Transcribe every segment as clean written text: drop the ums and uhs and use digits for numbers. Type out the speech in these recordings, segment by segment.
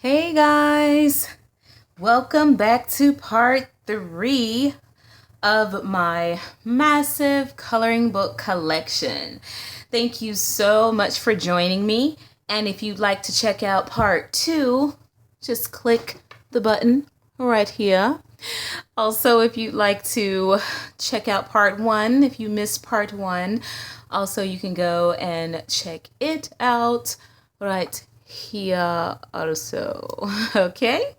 Hey guys, welcome back to part 3 of my massive coloring book collection. Thank you so much for joining me. And if you'd like to check out part 2, just click the button right here. Also, if you'd like to check out part 1, if you missed part 1, also you can go and check it out right here also. Okay?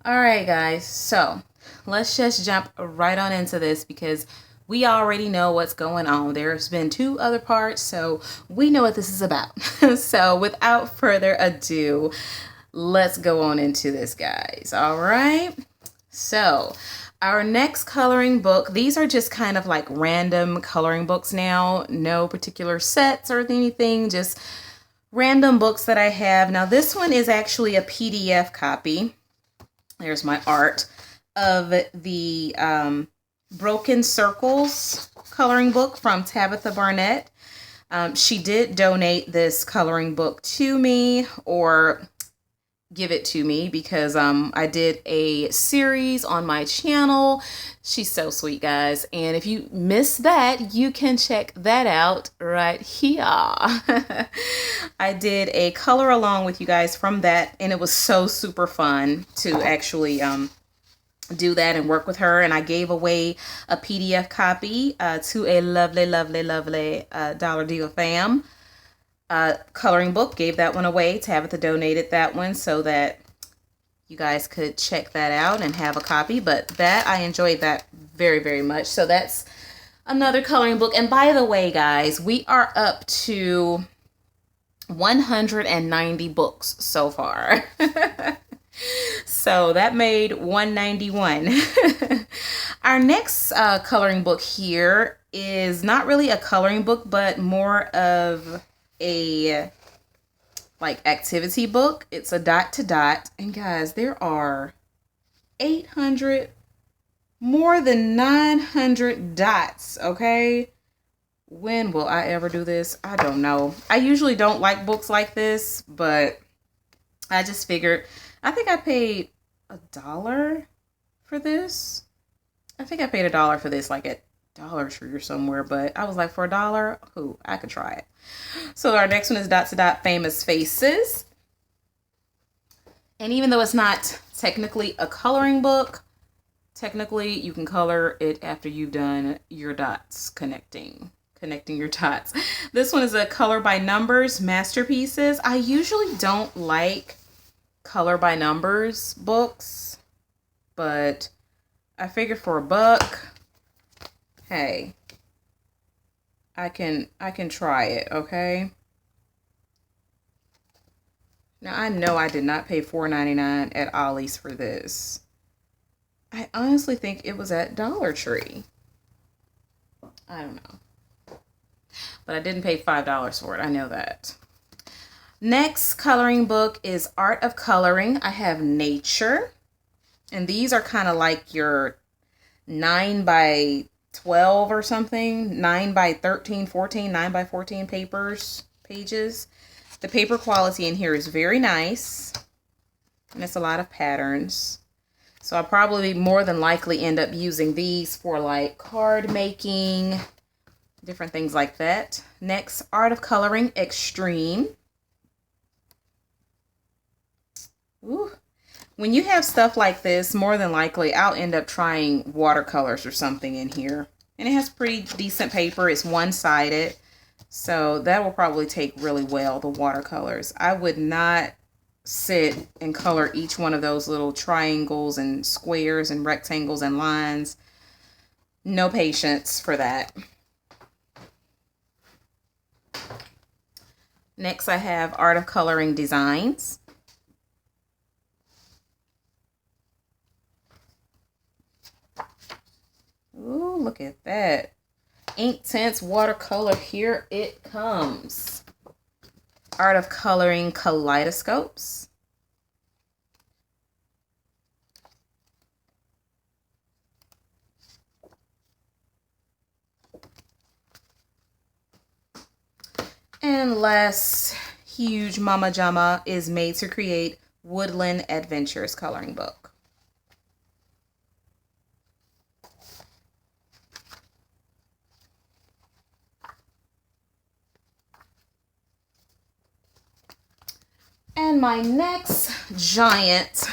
All right, guys. So let's just jump right on into this because we already know what's going on. There's been 2 other parts, so we know what this is about. So without further ado, let's go on into this, guys. All right. So our next coloring book, these are just kind of like random coloring books now. No particular sets or anything, just random books that I have. Now this one is actually a PDF copy. There's my art of the Broken Circles coloring book from Tabitha Barnett. She did donate this coloring book to me, or give it to me, because I did a series on my channel. She's so sweet, guys, and if you missed that, you can check that out right here. I did a color along with you guys from that, and it was so super fun to actually do that and work with her. And I gave away a PDF copy to a lovely Dollar Deal fam. Coloring book, gave that one away. Tabitha donated that one so that you guys could check that out and have a copy. But that, I enjoyed that very much. So that's another coloring book. And by the way, guys, we are up to 190 books so far. So that made 191. Our next coloring book here is not really a coloring book, but more of a like activity book. It's a dot to dot, and guys, there are 800, more than 900 dots. Okay, when will I ever do this? I don't know. I usually don't like books like this, but I just figured, I think I paid $1 for this. I think I paid $1 for this, like at Dollar Tree or somewhere, but I was like, for $1, ooh, I could try it. So our next one is Dot to Dot Famous Faces. And even though it's not technically a coloring book, technically you can color it after you've done your dots, connecting your dots. This one is a color by numbers masterpieces. I usually don't like color by numbers books, but I figured for $1, hey, I can try it, okay? Now I know I did not pay $4.99 at Ollie's for this. I honestly think it was at Dollar Tree. I don't know. But I didn't pay $5 for it. I know that. Next coloring book is Art of Coloring. I have Nature. And these are kind of like your 9 by 12 or something. 9 by 13, 14, 9 by 14 pages. The paper quality in here is very nice. And it's a lot of patterns. So I'll probably more than likely end up using these for like card making, different things like that. Next, Art of Coloring Extreme. Ooh. When you have stuff like this, more than likely I'll end up trying watercolors or something in here. And it has pretty decent paper. It's one-sided. So that will probably take really well, the watercolors. I would not sit and color each one of those little triangles and squares and rectangles and lines. No patience for that. Next, I have Art of Coloring Designs. Ooh, look at that. Inktense watercolor, here it comes. Art of Coloring Kaleidoscopes. And last huge Mama Jama is Made to Create Woodland Adventures coloring book. And my next giant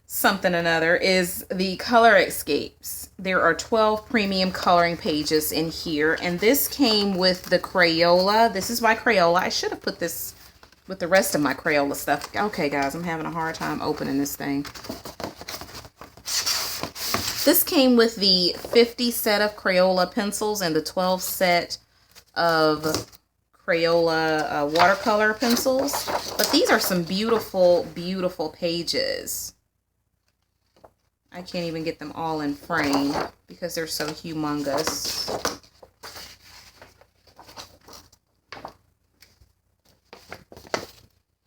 something another is the Color Escapes. There are 12 premium coloring pages in here, and this came with the Crayola. This is by Crayola. I should have put this with the rest of my Crayola stuff. Okay, guys, I'm having a hard time opening this thing. This came with the 50 set of Crayola pencils and the 12 set of Crayola watercolor pencils. But these are some beautiful, beautiful pages. I can't even get them all in frame because they're so humongous.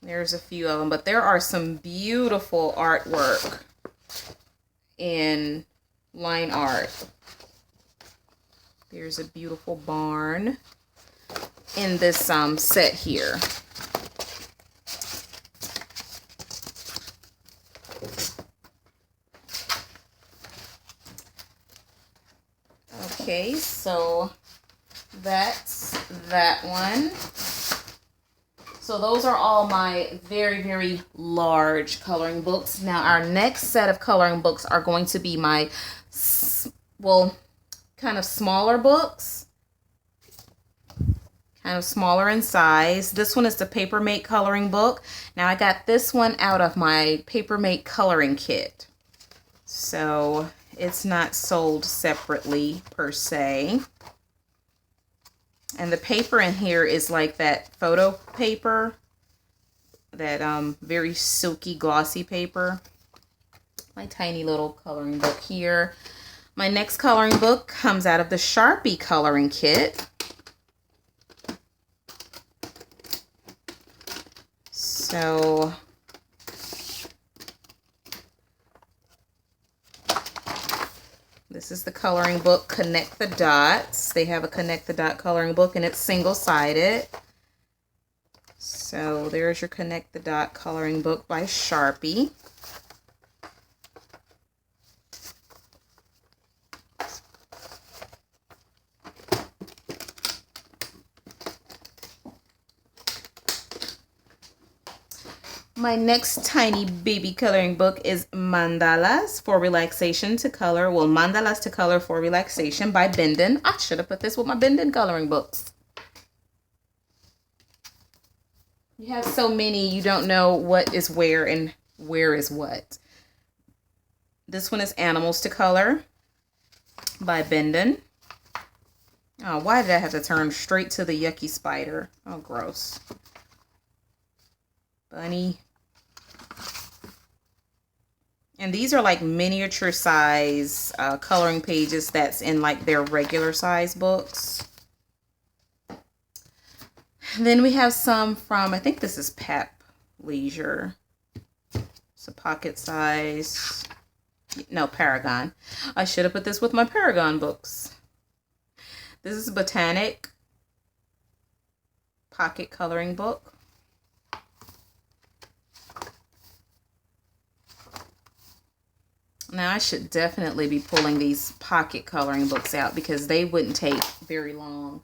There's a few of them, but there are some beautiful artwork in line art. There's a beautiful barn in this set here. Okay, so that's that one. So those are all my very, very large coloring books. Now our next set of coloring books are going to be my, well, kind of smaller books. Kind of smaller in size. This one is the Papermate coloring book. Now I got this one out of my Papermate coloring kit. So it's not sold separately per se. And the paper in here is like that photo paper, that very silky, glossy paper. My tiny little coloring book here. My next coloring book comes out of the Sharpie coloring kit. So this is the coloring book Connect the Dots. They have a Connect the Dot coloring book and it's single-sided. So there's your Connect the Dot coloring book by Sharpie. My next tiny baby coloring book is Mandalas for Relaxation to Color. Well, Mandalas to Color for Relaxation by Bendon. I should have put this with my Bendon coloring books. You have so many, you don't know what is where and where is what. This one is Animals to Color by Bendon. Oh, why did I have to turn straight to the yucky spider? Oh, gross. Bunny. And these are like miniature size coloring pages that's in like their regular size books. Then we have some from, I think this is Pep Leisure. It's a pocket size. No, Paragon. I should have put this with my Paragon books. This is Botanic pocket coloring book. Now I should definitely be pulling these pocket coloring books out because they wouldn't take very long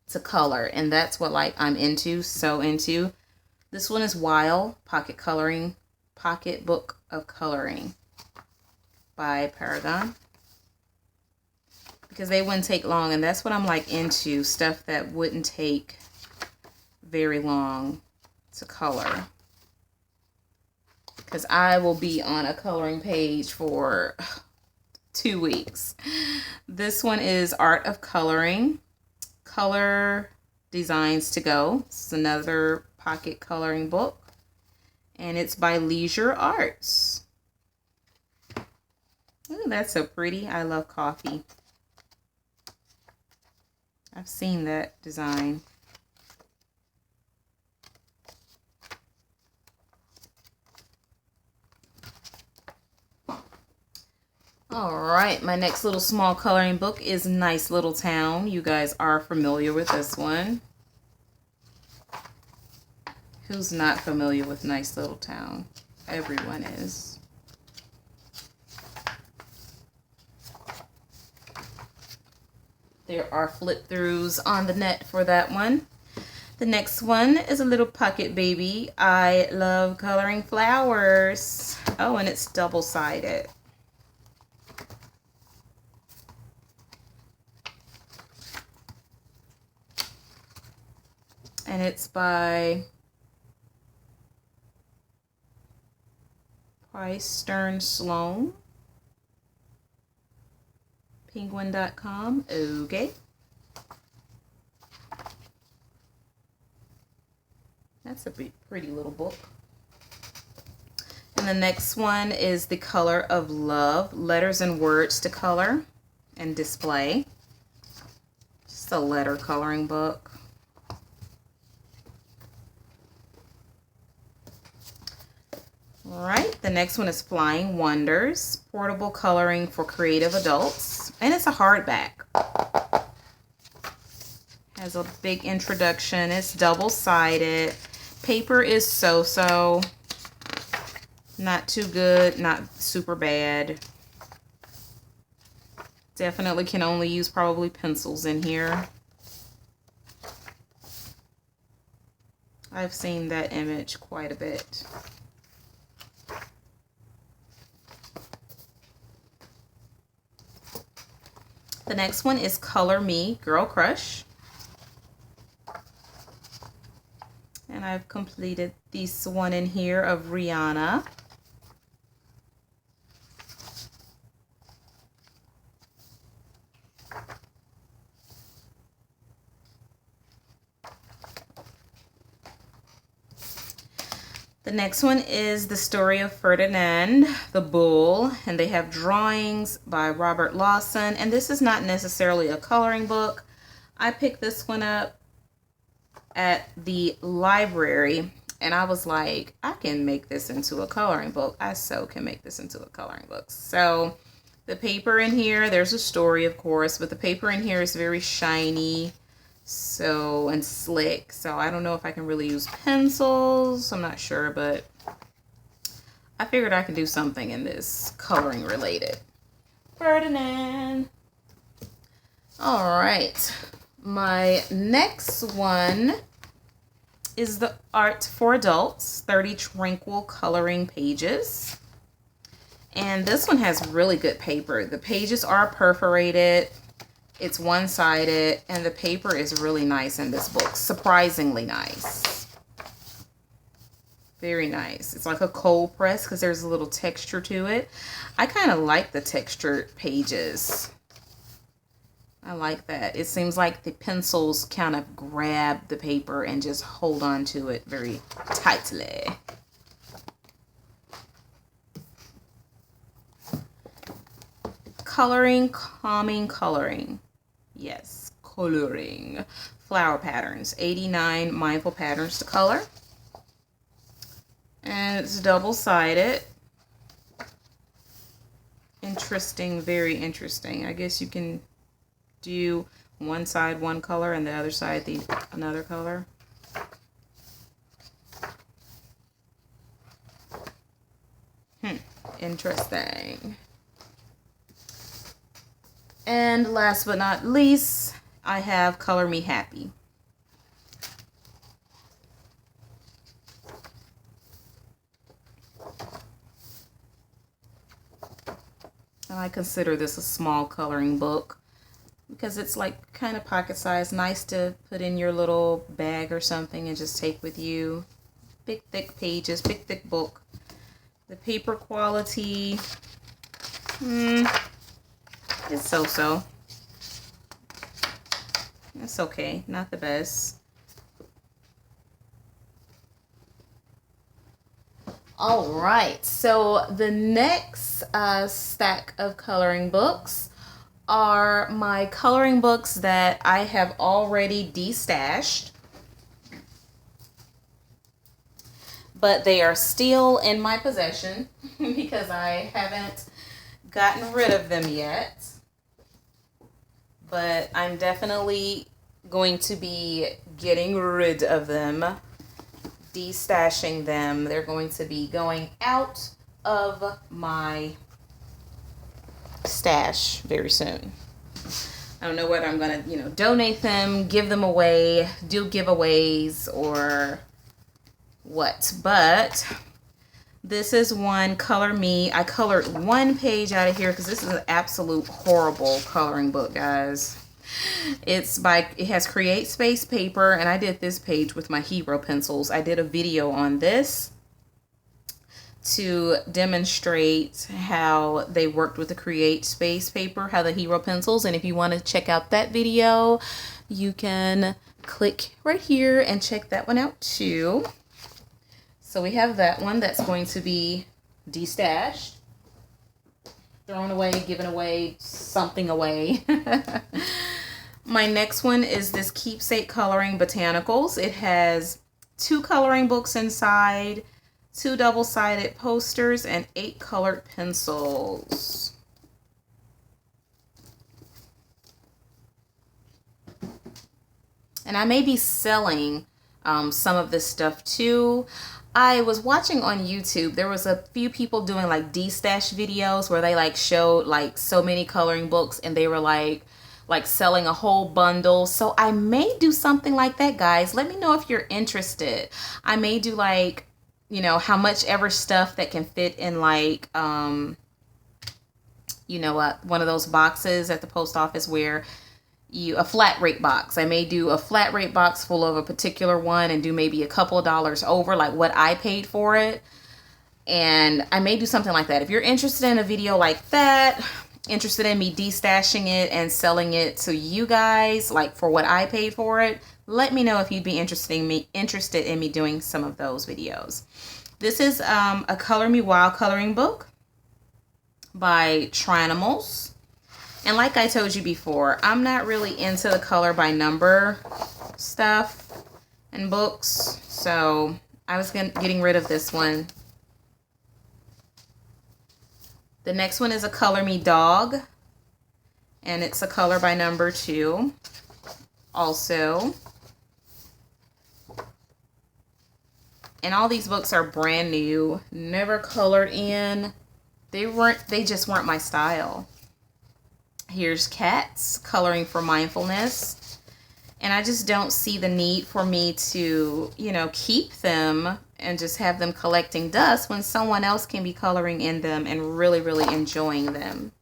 to color. And that's what like I'm into, so into. This one is Wild Pocket Coloring, Pocket Book of Coloring by Paragon. Because they wouldn't take long, and that's what I'm like into, stuff that wouldn't take very long to color. Because I will be on a coloring page for 2 weeks. This one is Art of Coloring, Color Designs to Go. This is another pocket coloring book. And it's by Leisure Arts. Ooh, that's so pretty. I love coffee. I've seen that design. All right, my next little small coloring book is Nice Little Town. You guys are familiar with this one. Who's not familiar with Nice Little Town? Everyone is. There are flip throughs on the net for that one. The next one is a little pocket baby. I love coloring flowers. Oh, and it's double-sided. And it's by Price Stern Sloan. Penguin.com. Okay. That's a pretty little book. And the next one is The Color of Love, Letters and Words to Color and Display. Just a letter coloring book. All right, the next one is Flying Wonders, Portable Coloring for Creative Adults. And it's a hardback. Has a big introduction. It's double-sided. Paper is so-so. Not too good, not super bad. Definitely can only use probably pencils in here. I've seen that image quite a bit. The next one is Color Me Girl Crush. And I've completed this one in here of Rihanna. The next one is The Story of Ferdinand the Bull, and they have drawings by Robert Lawson, and this is not necessarily a coloring book. I picked this one up at the library, and I was like, I can make this into a coloring book. I so can make this into a coloring book. So the paper in here, there's a story, of course, but the paper in here is very shiny. So, and slick. So I don't know if I can really use pencils. I'm not sure, but I figured I could do something in this coloring related. Ferdinand. All right. My next one is the Art for Adults, 30 Tranquil Coloring Pages. And this one has really good paper. The pages are perforated. It's one-sided, and the paper is really nice in this book. Surprisingly nice. Very nice. It's like a cold press because there's a little texture to it. I kind of like the textured pages. I like that. It seems like the pencils kind of grab the paper and just hold on to it very tightly. Coloring, Calming Coloring. Yes, coloring. Flower patterns. 89 mindful patterns to color. And it's double-sided. Interesting, very interesting. I guess you can do one side one color and the other side another color. Interesting. And last but not least, I have Color Me Happy. And I consider this a small coloring book because it's like kind of pocket size, nice to put in your little bag or something and just take with you. Big thick pages, big thick book. The paper quality, it's so-so. It's okay, not the best. All right, so the next stack of coloring books are my coloring books that I have already destashed, but they are still in my possession because I haven't gotten rid of them yet. But I'm definitely going to be getting rid of them destashing them. They're going to be going out of my stash very soon. I don't know whether I'm going to, donate them, give them away, do giveaways, or what. But this is one, Color Me. I colored one page out of here because this is an absolute horrible coloring book, guys. It has Create Space paper, and I did this page with my Hero pencils. I did a video on this to demonstrate how they worked with the Create Space paper, how the Hero pencils. And if you want to check out that video, you can click right here and check that one out too. So we have that one that's going to be destashed, thrown away, given away, something away. My next one is this Keepsake Coloring Botanicals. It has 2 coloring books inside, 2 double-sided posters, and 8 colored pencils. And I may be selling some of this stuff too. I was watching on YouTube, there was a few people doing like destash videos where they like showed like so many coloring books, and they were like selling a whole bundle. So I may do something like that, guys. Let me know if you're interested. I may do like, how much ever stuff that can fit in like, one of those boxes at the post office where a flat rate box. I may do a flat rate box full of a particular one and do maybe a couple of dollars over like what I paid for it. And I may do something like that. If you're interested in a video like that, interested in me destashing it and selling it to you guys like for what I paid for it, let me know if you'd be interested in me doing some of those videos. This is a Color Me Wild coloring book by Trinimals. And like I told you before, I'm not really into the color by number stuff and books, so I was getting rid of this one. The next one is a Color Me Dog, and it's a color by number 2 also. And all these books are brand new, never colored in. They just weren't my style. Here's Cats, Coloring for Mindfulness. And I just don't see the need for me to, keep them and just have them collecting dust when someone else can be coloring in them and really, really enjoying them.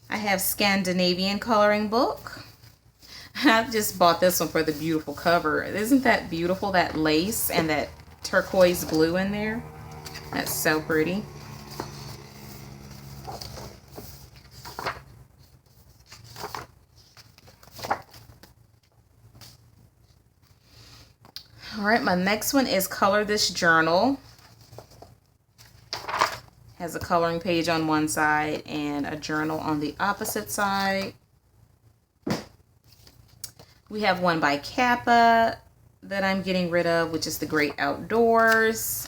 I have Scandinavian coloring book. I just bought this one for the beautiful cover. Isn't that beautiful, that lace and that turquoise blue in there? That's so pretty. All right, my next one is Color This Journal. Has a coloring page on one side and a journal on the opposite side. We have one by Kappa that I'm getting rid of, which is The Great Outdoors.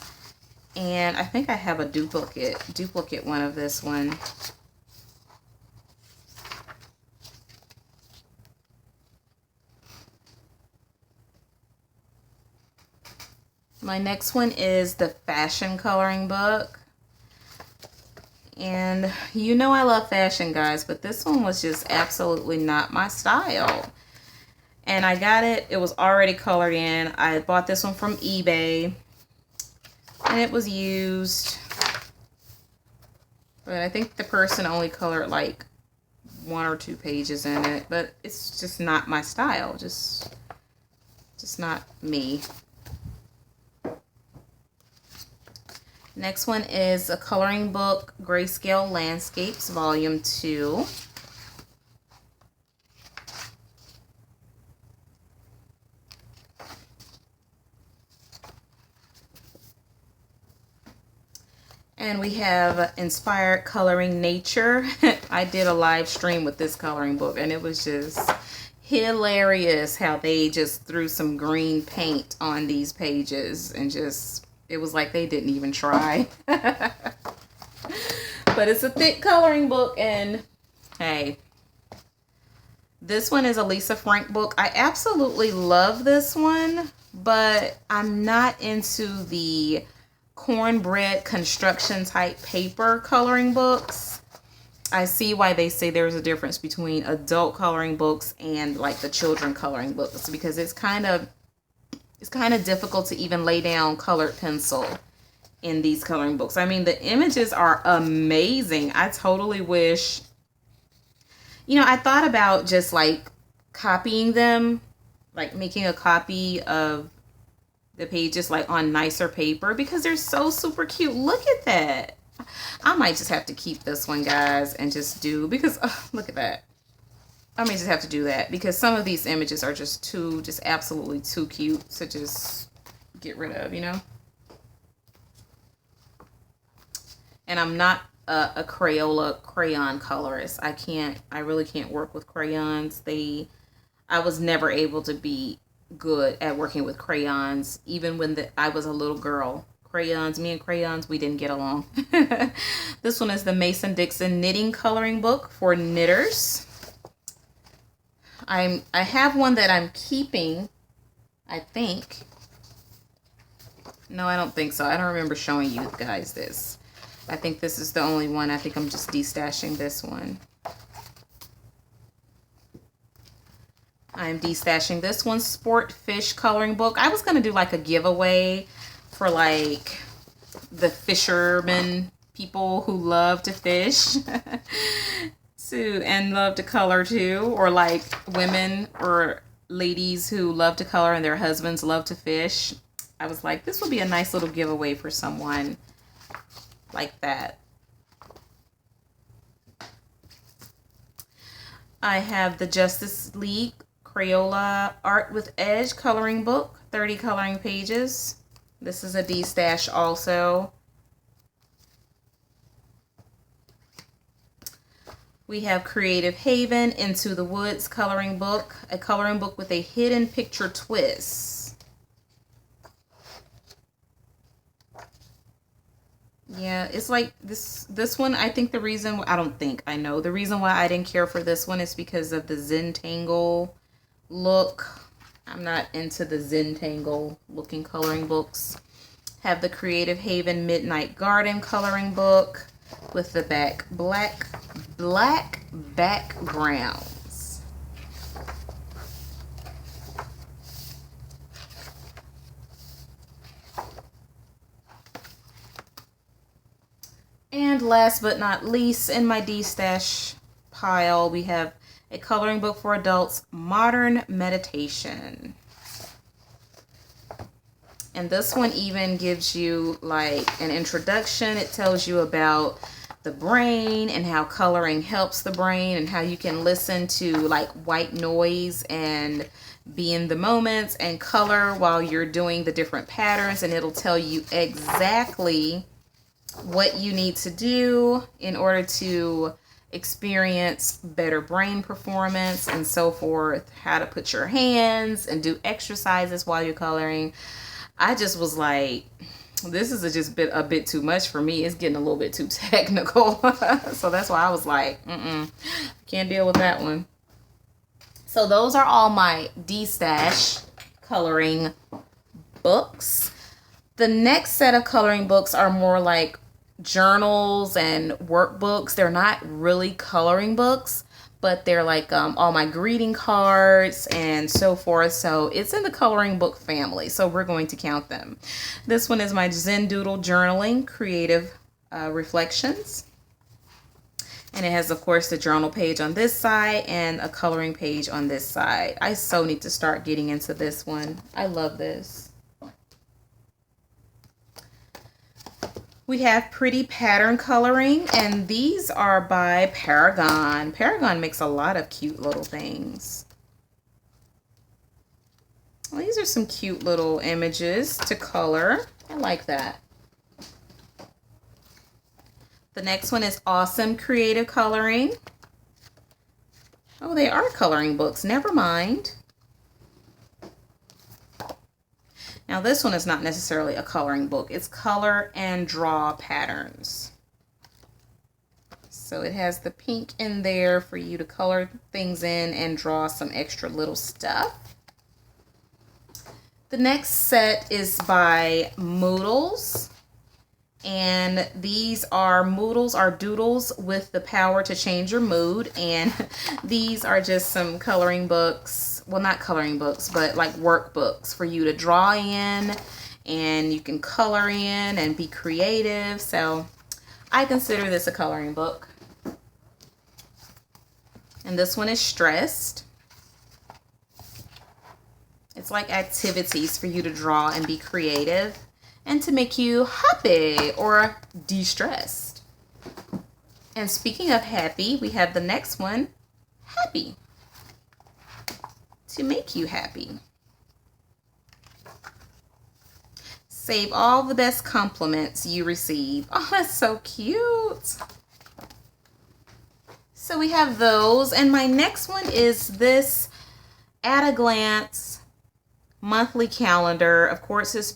And I think I have a duplicate one of this one. My next one is the Fashion coloring book. And I love fashion, guys, but this one was just absolutely not my style. And I got it. It was already colored in. I bought this one from eBay. And it was used. But I think the person only colored like 1 or 2 pages in it. But it's just not my style. Just not me. Next one is a coloring book, Grayscale Landscapes, Volume 2. And we have Inspired Coloring Nature. I did a live stream with this coloring book, and it was just hilarious how they just threw some green paint on these pages and just... It was like they didn't even try. But it's a thick coloring book, and hey, This one is a Lisa Frank book. I absolutely love this one, but I'm not into the cornbread construction type paper coloring books. I see why they say there's a difference between adult coloring books and like the children coloring books, because it's kind of difficult to even lay down colored pencil in these coloring books. I mean, the images are amazing. I totally wish, I thought about just like copying them, like making a copy of the pages like on nicer paper, because they're so super cute. Look at that. I might just have to keep this one, guys, and just do, because look at that. I may just have to do that because some of these images are just absolutely too cute to just get rid of, And I'm not a Crayola crayon colorist. I really can't work with crayons. I was never able to be good at working with crayons, even when I was a little girl. Me and crayons, we didn't get along. This one is the Mason-Dixon knitting coloring book for knitters. I have one that I'm keeping, I think. No, I don't think so. I don't remember showing you guys this. I think this is the only one. I think I'm just destashing this one. I'm destashing this one, Sport Fish coloring book. I was going to do like a giveaway for like the fishermen, people who love to fish and love to color too, or like women or ladies who love to color and their husbands love to fish. I was like, this would be a nice little giveaway for someone like that. I have the Justice League Crayola Art with Edge coloring book, 30 coloring pages. This is a D-stash also. We have Creative Haven Into the Woods coloring book, a coloring book with a hidden picture twist. Yeah, it's like this one, I think the reason, I know the reason why I didn't care for this one is because of the Zentangle look. I'm not into the Zentangle looking coloring books. Have the Creative Haven Midnight Garden coloring book with the black backgrounds. And last but not least, in my D-stash pile, we have a coloring book for adults, Modern Meditation. And this one even gives you like an introduction. It tells you about the brain and how coloring helps the brain and how you can listen to like white noise and be in the moments and color while you're doing the different patterns, and it'll tell you exactly what you need to do in order to experience better brain performance and so forth, how to put your hands and do exercises while you're coloring. I just was like, this is a bit too much for me. It's getting a little bit too technical. So that's why I was like, can't deal with that one. So those are all my D-stash coloring books. The next set of coloring books are more like journals and workbooks. They're not really coloring books, but they're like all my greeting cards and so forth. So it's in the coloring book family. So we're going to count them. This one is my Zen Doodle Journaling Creative Reflections. And it has, of course, the journal page on this side and a coloring page on this side. I so need to start getting into this one. I love this. We have Pretty Pattern Coloring, and these are by Paragon. Paragon makes a lot of cute little things. Well, these are some cute little images to color. I like that. The next one is Awesome Creative Coloring. Oh, they are coloring books. Never mind. Now this one is not necessarily a coloring book. It's color and draw patterns. So it has the pink in there for you to color things in and draw some extra little stuff. The next set is by Moodles. And these are Moodles are doodles with the power to change your mood. And these are just some coloring books. Well, not coloring books, but like workbooks for you to draw in. And you can color in and be creative. So I consider this a coloring book. And this one is stressed. It's like activities for you to draw and be creative and to make you happy or de-stressed. And speaking of happy, we have the next one, happy, to make you happy. Save all the best compliments you receive. Oh, that's so cute. So we have those. And my next one is this At a Glance monthly calendar. Of course, it's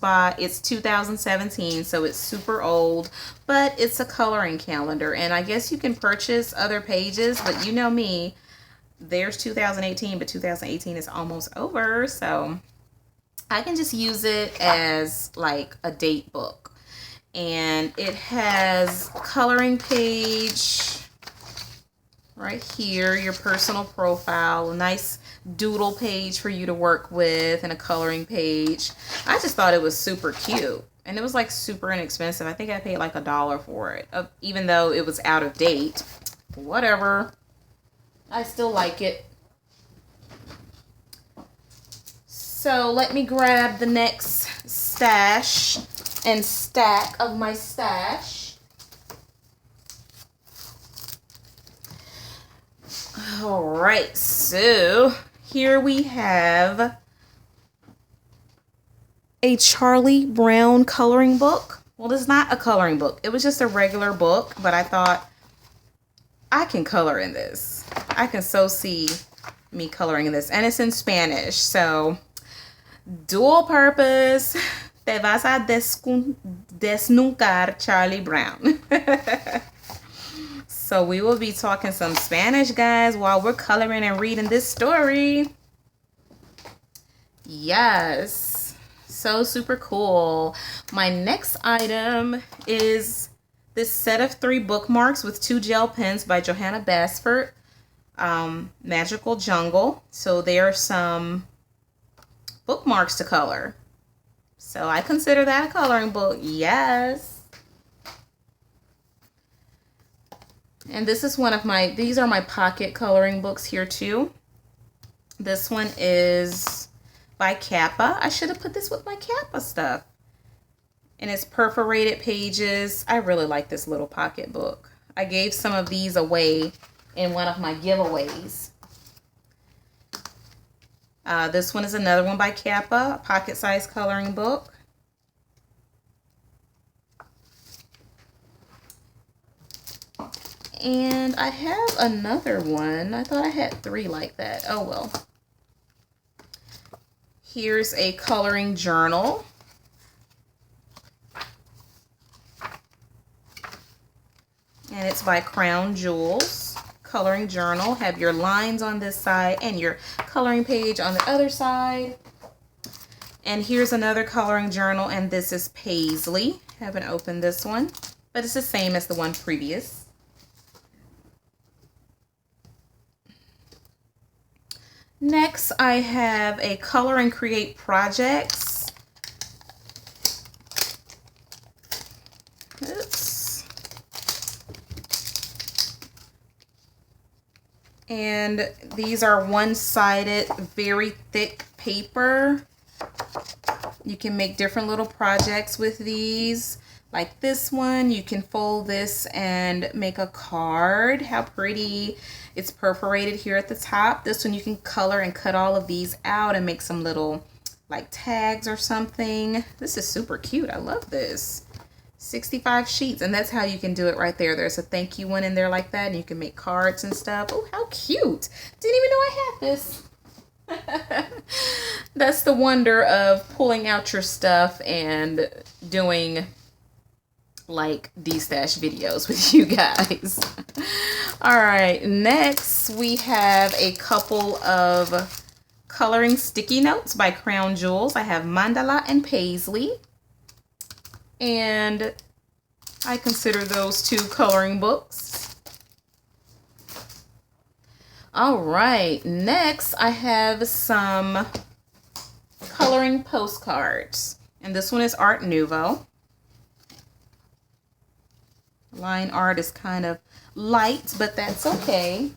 2017, so it's super old, but it's a coloring calendar. And I guess you can purchase other pages, but you know me, there's 2018, but 2018 is almost over, so I can just use it as like a date book. And it has coloring page right here, your personal profile, a nice doodle page for you to work with, and a coloring page. I just thought it was super cute, and it was like super inexpensive. I think I paid like $1 for it, even though it was out of date. Whatever, I still like it. So let me grab the next stash and stack of my stash. All right, so here we have a Charlie Brown coloring book. Well, it's not a coloring book. It was just a regular book, but I thought I can color in this. I can so see me coloring in this. And it's in Spanish, so dual purpose. Te vas a desnudar, Charlie Brown. So we will be talking some Spanish, guys, while we're coloring and reading this story. Yes, so super cool. My next item is this set of 3 bookmarks with 2 gel pens by Johanna Basford, Magical Jungle. So there are some bookmarks to color. So I consider that a coloring book. Yes. And this is one of these are my pocket coloring books here too. This one is by Kappa. I should have put this with my Kappa stuff. And it's perforated pages. I really like this little pocket book. I gave some of these away in one of my giveaways. This one is another one by Kappa, a pocket-sized coloring book. And I have another one. I thought I had 3 like that. Oh, well. Here's a coloring journal. And it's by Crown Jewels. Coloring journal. Have your lines on this side and your coloring page on the other side. And here's another coloring journal, and this is Paisley. Haven't opened this one, but it's the same as the one previous. Next, I have a Color and Create Projects. Oops. And these are one-sided, very thick paper. You can make different little projects with these. Like this one, you can fold this and make a card. How pretty. It's perforated here at the top. This one you can color and cut all of these out and make some little like tags or something. This is super cute. I love this. 65 sheets, and that's how you can do it right there. There's a thank you one in there like that, and you can make cards and stuff. Oh, how cute. Didn't even know I had this. That's the wonder of pulling out your stuff and doing like de-stash videos with you guys. All right, next we have a couple of coloring sticky notes by Crown Jewels. I have Mandala and Paisley, and I consider those two coloring books. All right, next I have some coloring postcards, and this one is Art Nouveau. Line art is kind of light, but that's okay.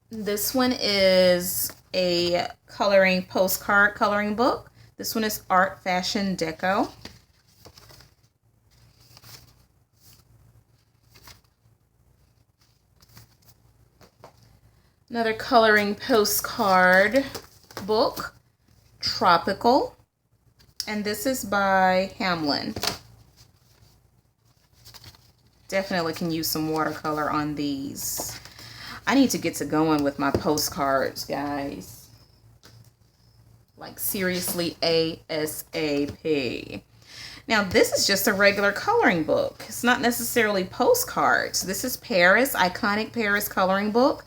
This one is a coloring postcard coloring book. This one is Art Fashion Deco. Another coloring postcard book, Tropical. And this is by Hamlin. Definitely can use some watercolor on these. I need to get to going with my postcards, guys. Like seriously, ASAP. Now this is just a regular coloring book. It's not necessarily postcards. This is Paris, iconic Paris coloring book.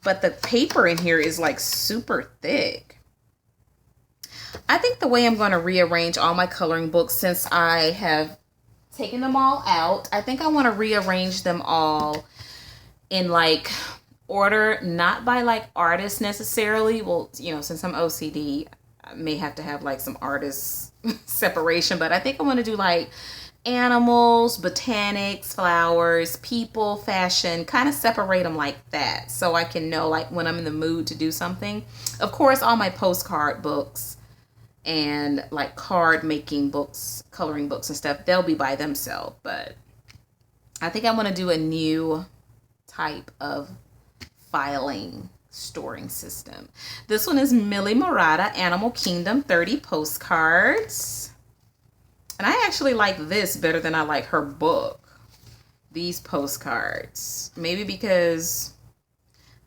But the paper in here is like super thick. I think the way I'm going to rearrange all my coloring books, since I have taken them all out, I think I want to rearrange them all in like order, not by like artists necessarily. Well, you know, since I'm OCD, I may have to have like some artist separation, but I think I want to do like animals, botanics, flowers, people, fashion, kind of separate them like that so I can know like when I'm in the mood to do something. Of course, all my postcard books and like card making books, coloring books and stuff, they'll be by themselves. But I think I want to do a new type of filing storing system. This one is Millie Murata, Animal Kingdom 30 postcards. And I actually like this better than I like her book. These postcards. Maybe because,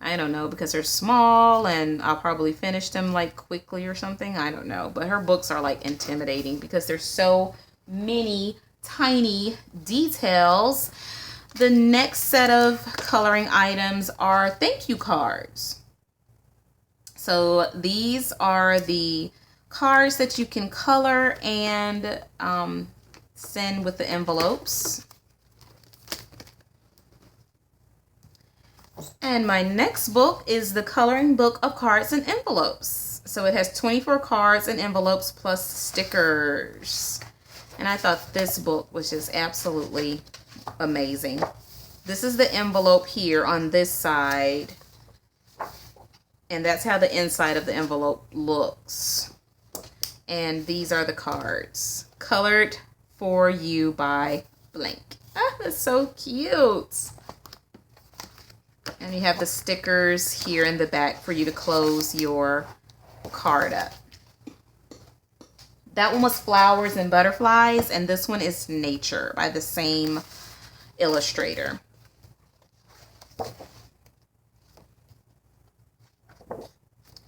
I don't know, because they're small and I'll probably finish them like quickly or something. I don't know. But her books are like intimidating because there's so many tiny details. The next set of coloring items are thank you cards. So these are the cards that you can color and send with the envelopes. And my next book is the coloring book of cards and envelopes. So it has 24 cards and envelopes plus stickers. And I thought this book was just absolutely amazing. This is the envelope here on this side. And that's how the inside of the envelope looks. And these are the cards. Colored for you by blank. Ah, that's so cute. And you have the stickers here in the back for you to close your card up. That one was Flowers and Butterflies, and this one is Nature by the same illustrator.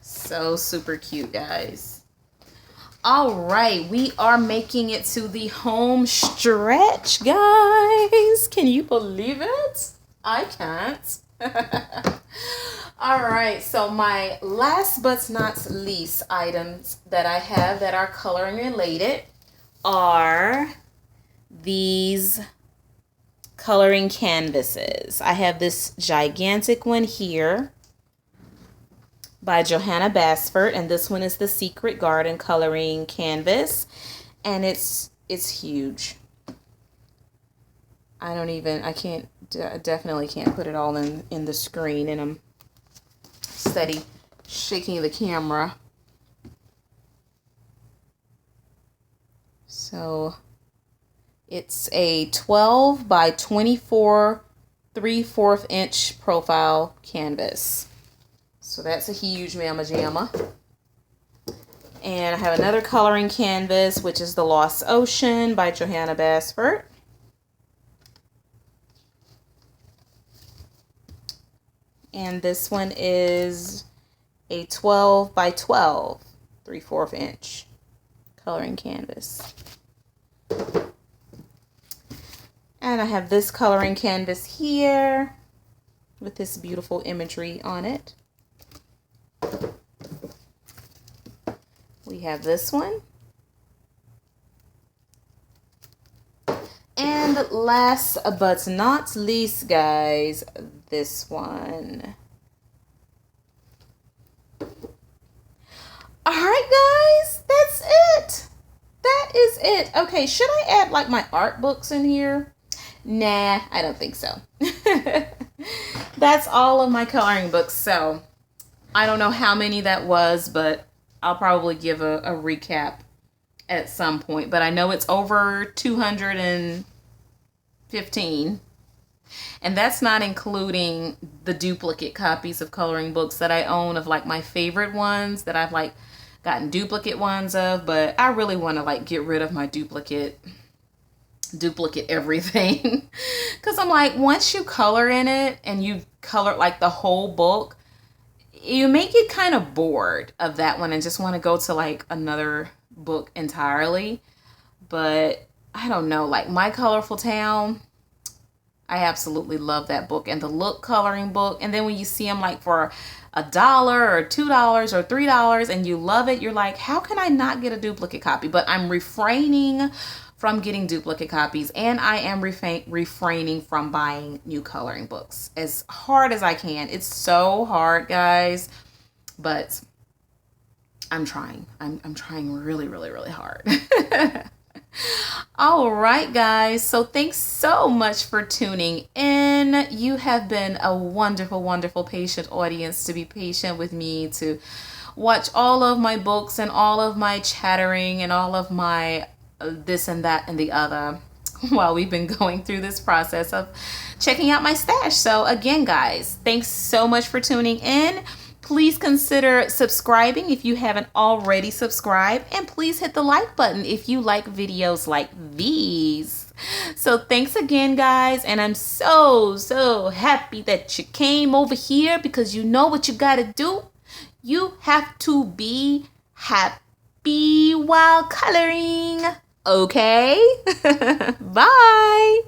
So super cute, guys. All right, we are making it to the home stretch, guys. Can you believe it? I can't. All right, so my last but not least items that I have that are coloring related are these coloring canvases. I have this gigantic one here by Johanna Basford, and this one is the Secret Garden coloring canvas, and it's huge. I definitely can't put it all in the screen, and I'm steady shaking the camera. So it's a 12 by 24 3/4 inch profile canvas. So that's a huge mamma jamma. And I have another coloring canvas, which is The Lost Ocean by Johanna Basford. And this one is a 12 by 12 3/4 inch coloring canvas. And I have this coloring canvas here with this beautiful imagery on it. We have this one. And last but not least, guys, this one. All right, guys, that's it. That is it. Okay, should I add like my art books in here? Nah, I don't think so. That's all of my coloring books. So I don't know how many that was, but I'll probably give a recap at some point. But I know it's over 215. And that's not including the duplicate copies of coloring books that I own of like my favorite ones that I've like gotten duplicate ones of. But I really want to like get rid of my duplicate everything. Because I'm like, once you color in it and you color like the whole book, you may get kind of bored of that one and just want to go to like another book entirely. But I don't know, like My Colorful Town, I absolutely love that book, and the Look coloring book. And then when you see them like for $1 or $2 or $3 and you love it, you're like, how can I not get a duplicate copy? But I'm refraining from getting duplicate copies, and I am refraining from buying new coloring books as hard as I can. It's so hard, guys, but I'm trying. I'm trying really, really, really hard. All right, guys. So thanks so much for tuning in. You have been a wonderful, wonderful patient audience to be patient with me, to watch all of my books and all of my chattering and all of my this and that and the other while we've been going through this process of checking out my stash. So again, guys, thanks so much for tuning in. Please consider subscribing if you haven't already subscribed, and please hit the like button if you like videos like these. So thanks again, guys, and I'm so happy that you came over here, because you know what you gotta do. You have to be happy while coloring. Okay? Bye.